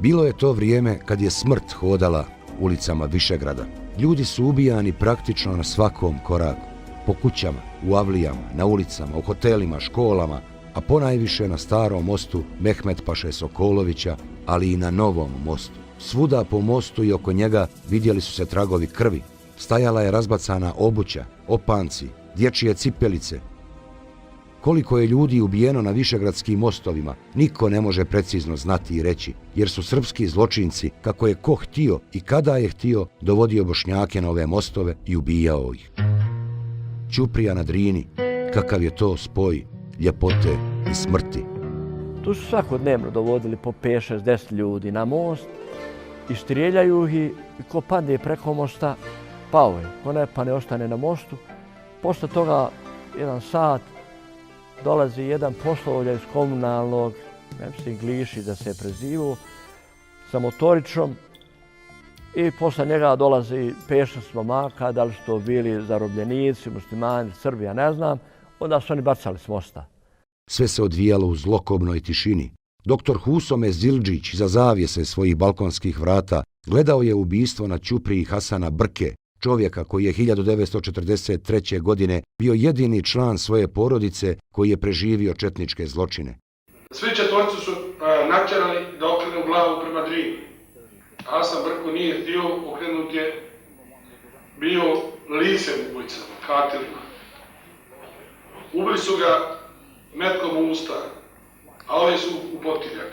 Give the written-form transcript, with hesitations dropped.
Bilo je to vrijeme kad je smrt hodala ulicama Višegrada. Ljudi su ubijani praktično na svakom koraku. Po kućama, u avlijama, na ulicama, u hotelima, školama, a ponajviše na starom mostu Mehmet Paše Sokolovića, ali i na novom mostu. Svuda po mostu i oko njega vidjeli su se tragovi krvi. Stajala je razbacana obuća, opanci, dječje cipelice. Koliko je ljudi ubijeno na višegradskim mostovima, niko ne može precizno znati i reći, jer su srpski zločinci, kako je ko htio i kada je htio, dovodio Bošnjake na ove mostove i ubijao ih. Ćuprija na Drini, kakav je to spoj ljepote i smrti. Tu su svakodnevno dovodili po 5, 6, 10 ljudi na most i strijeljaju ih i ko padne preko mosta, pao je. Ko ne pa ne ostane na mostu. Posle toga 1 sat dolazi jedan poslovolja iz komunalnog, ne mislim Gliši da se prezivu, sa motoričom i posle njega dolazi 5-6 momaka, da li su to bili zarobljenici, muslimani, Srbi, ja ne znam, onda su oni bacali s mosta. Sve se odvijalo u zlokobnoj tišini. Doktor Husome Zildžić iza zavjese svojih balkonskih vrata gledao je ubistvo na ćupriji Hasana Brke, čovjeka koji je 1943. godine bio jedini član svoje porodice koji je preživio četničke zločine. Svi četvorci su natjerali da okrenu glavu prema Drini. Hasan Brko nije htio, okrenut je bio licem ubojicama, katilima. Ubili su ga metkom u usta, a ovi su u potiljak.